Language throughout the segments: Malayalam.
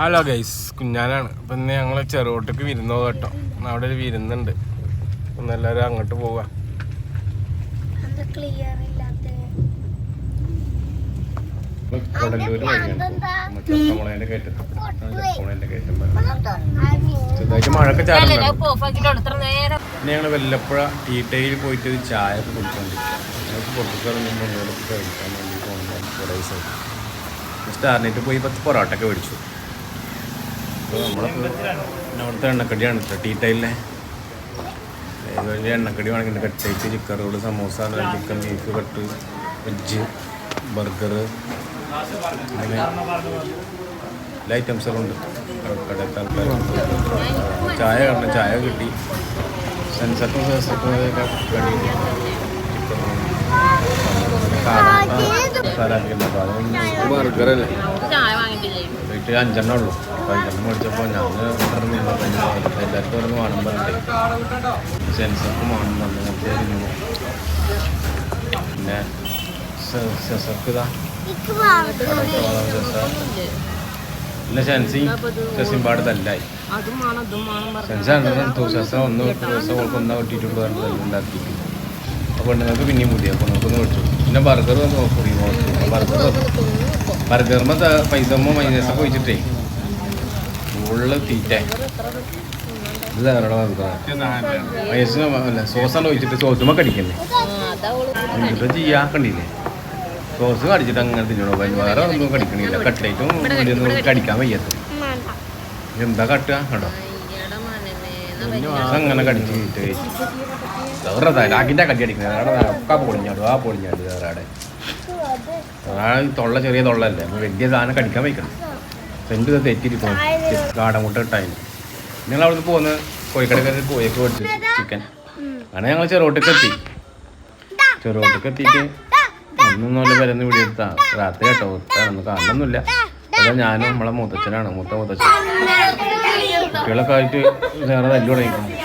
Hello guys, കുഞ്ഞാനാണ്. അപ്പം ഇന്ന് ഞങ്ങൾ ചെറുകോട്ടേക്ക് വിരുന്ന് പോകാം കേട്ടോ. അവിടെ ഒരു വിരുന്നുണ്ട്. ഒന്ന് എല്ലാവരും അങ്ങോട്ട് പോവാം. ചെറുതായിട്ട് മഴയൊക്കെ ചാടുന്നുണ്ട്. പിന്നെ ഞങ്ങൾ വല്ലപ്പുഴ ടീറ്റയിൽ പോയിട്ട് ചായ ഒക്കെ കുടിച്ചോണ്ടിരിക്കും. ഞങ്ങൾക്ക് പൊട്ടിക്കിറങ്ങുമ്പോൾ മുകളിലേക്ക് കഴിക്കാൻ വേണ്ടി പോകുമ്പോൾ കുറേ ദിവസമായിട്ട് സ്റ്റാറിനായിട്ട് പോയി 10 പൊറോട്ടയൊക്കെ മേടിച്ചു. അപ്പോൾ നമ്മളിപ്പോൾ അവിടുത്തെ എണ്ണക്കടിയാണ് കേട്ടോ. ടീറ്റയിലെ വലിയ എണ്ണക്കടി വേണമെങ്കിൽ cutlet, chicken roll, samosa, chicken beef cut, veg, burger, അങ്ങനെ എല്ലാ ഐറ്റംസുകളും ഉണ്ട്. കടത്തെ ആൾക്കാർ ചായ കാണണം, ചായ കിട്ടി. സെൻസർക്കും സെൻസർക്കും കടി ബർഗറല്ലേ റേറ്റ് 5 ഉള്ളൂ. അപ്പോൾ 5 മേടിച്ചപ്പോൾ ഞാൻ എല്ലാവർക്കും ഓരോന്ന് വേണം പറഞ്ഞിട്ട് സെൻസർക്കും വേണം പറഞ്ഞു. പിന്നെ സെസർക്ക് ഇതാ പിന്നെ സെസിമ്പാട് തല്ലായി. സെൻസ 2 സെസ 1 ദിവസം ഒന്നാ കിട്ടിയിട്ടുള്ളൂ പറഞ്ഞിട്ട് ഉണ്ടാക്കിയിട്ട്. അപ്പോൾ പെണ്ണുങ്ങൾക്ക് പിന്നെയും പുതിയ പെണ്ണുങ്ങൾക്കൊന്ന് മേടിച്ചു. പിന്നെ ബർഗർ നോക്കും. ബർഗറിന് പൈസമ്മ മൈനസൊക്കെ ഒഴിച്ചിട്ടേ ഫുള്ള് തീറ്റ. ഇത് ധാരാളം മൈനസ് സോസാണ് ഒഴിച്ചിട്ട് സോസുമ്മ കടിക്കണ്ടേ. എന്നിട്ട് ചെയ്യാക്കണ്ടില്ലേ, സോസ് കടിച്ചിട്ട് അങ്ങനെ തിന്നണോ. വേറെ ഒന്നും കടിക്കണില്ല. കട്ട്ലേറ്റും ഒന്നും കടിക്കാൻ വയ്യാത്ത എന്താ കട്ടുക കേട്ടോ. അങ്ങനെ കടിച്ച് തീറ്റ വേറെ ആക്കിൻ്റെ കടി അടിക്കുന്നത് അവിടെ ഒക്കെ പൊളിഞ്ഞാടും. ആ പൊളിഞ്ഞാട് വേറെ അവിടെ തൊള്ള ചെറിയ തൊള്ളല്ലേ, വലിയ സാധനം കടിക്കാൻ വയ്ക്കണം. സെൻറ്റ് തെറ്റിയിരിക്കണം. കാടമുട്ട ഇട്ടായിരുന്നു. ഞങ്ങൾ അവിടുന്ന് പോകുന്ന കോഴിക്കടക്കാർ കോഴിയൊക്കെ മേടിച്ചു ചിക്കൻ. അങ്ങനെ ഞങ്ങൾ ചെറുകോട്ടേക്ക് എത്തിയിട്ട് ഒന്നൊന്നുമില്ല വരുന്ന വീഡിയോ എടുത്താ രാത്രി കേട്ടോ. ഒന്നും കാണുന്നൊന്നുമില്ല. അതാ ഞാനും നമ്മളെ മൂത്തച്ഛനാണ്, മൂത്ത മൂത്തച്ഛൻ. കുട്ടികളൊക്കെ ആയിട്ട് വേറെ തല്ലു തുടങ്ങിക്കുന്നു.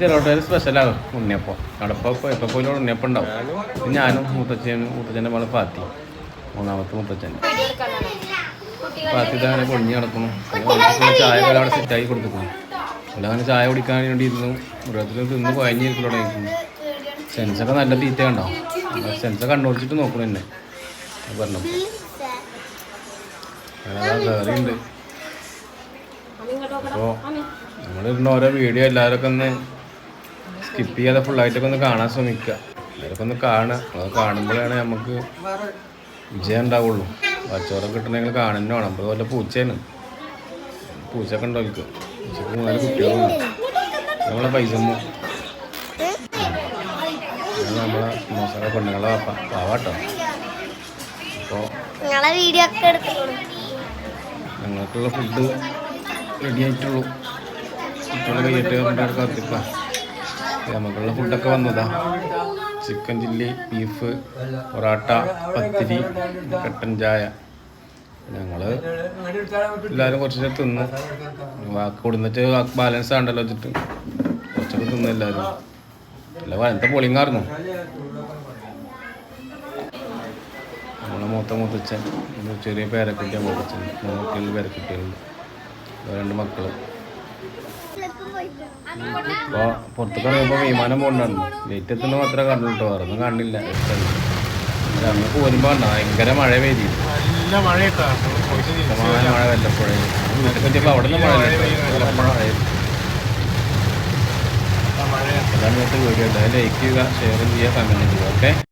ചെറുകോട്ടയിൽ സ്പെഷ്യലാകും ഉണ്ണിയപ്പം. കടപ്പം എപ്പോൾ പോലും ഉണ്ണിയപ്പം ഉണ്ടാവും. ഞാനും മൂത്തച്ഛൻ്റെ മകളെ പാത്തി, 3ാമത്തെ മൂത്തച്ഛൻ പാത്തി ഇതങ്ങനെ പൊളിഞ്ഞ് കിടക്കുന്നു. ചായ അവിടെ സെറ്റാക്കി കൊടുത്തിരിക്കുന്നു. അങ്ങനെ ചായ കുടിക്കാൻ വേണ്ടി ഇരുന്നു. മൃഗത്തിൽ തിന്ന് കുഴഞ്ഞിരിക്കൽ തുടങ്ങിയിരിക്കുന്നു. സെൻസൊക്കെ നല്ല തീറ്റ കണ്ടോ. സെൻസ കണ്ണുപിടിച്ചിട്ട് നോക്കണം എന്നെ പറഞ്ഞപ്പോൾ. അങ്ങനെ കയറിയുണ്ട്. അപ്പോൾ നമ്മളിരുന്ന ഓരോ വീഡിയോ എല്ലാവരൊക്കെ ഒന്ന് സ്കിപ്പ് ചെയ്യാതെ ഫുള്ളായിട്ടൊക്കെ ഒന്ന് കാണാൻ ശ്രമിക്കുക. എല്ലാവരൊക്കെ ഒന്ന് കാണുക. അത് കാണുമ്പോഴാണ് നമുക്ക് വിജയം ഉണ്ടാവുള്ളൂ. പച്ചോറൊക്കെ കിട്ടണമെങ്കിൽ കാണുന്നേ വേണം. അപ്പോൾ അതുപോലെ പൂച്ചയാണ്. പൂച്ചയൊക്കെ ഉണ്ടോ എനിക്ക്. പൂച്ചക്ക് 4 കുട്ടികളുണ്ട്. നമ്മളെ പൈസമ്മ നമ്മളെ മോശം പെണ്ണുങ്ങളെ പാവാട്ടോ. അപ്പോൾ ഞങ്ങൾക്കുള്ള ഫുഡ് റെഡി ആയിട്ടുള്ളൂ. കുട്ടികളെ കയ്യിട്ട് കത്തിക്കാം. നമുക്കുള്ള ഫുഡൊക്കെ വന്നതാ. ചിക്കൻ ചില്ലി, ബീഫ്, പൊറാട്ട, പത്തിരി, കട്ടൻ ചായ. ഞങ്ങൾ എല്ലാവരും കുറച്ച് തിന്നു. വാക്ക് കൊടുന്നിട്ട് ബാലൻസ് ആണ്ടല്ലോ വെച്ചിട്ട് കുറച്ചൊക്കെ തിന്നു എല്ലാവരും. അല്ല വനത്തെ പൊളിങ്ങായിരുന്നു. നമ്മളെ മൂത്തച്ഛൻ, ചെറിയ പേരക്കുട്ടിയ മൂത്തച്ഛൻ, 3 കുട്ടികൾ പേരക്കുട്ടികളുണ്ട്, 2 മക്കൾ. അപ്പോൾ പുറത്തേക്ക് ഇറങ്ങിയപ്പോൾ വിമാനം പോകണ്ടായിരുന്നു. ലേറ്റ് എത്തുന്ന മാത്രമേ കണ്ടു കേട്ടോ. വേറൊന്നും കാണില്ല. അന്ന് പോരുമ്പോൾ ഭയങ്കര മഴ പെയ്തി. നല്ല മഴ വല്ലപ്പോഴേ വീട്ടിൽ എത്തിയപ്പോൾ അവിടെ നിന്ന് മഴ അതാണ് ഇന്നത്തെ വീഡിയോ. ലൈക്ക് ചെയ്യുക, ഷെയർ ചെയ്യുക, കമൻറ്റ് ചെയ്യുക. ഓക്കെ.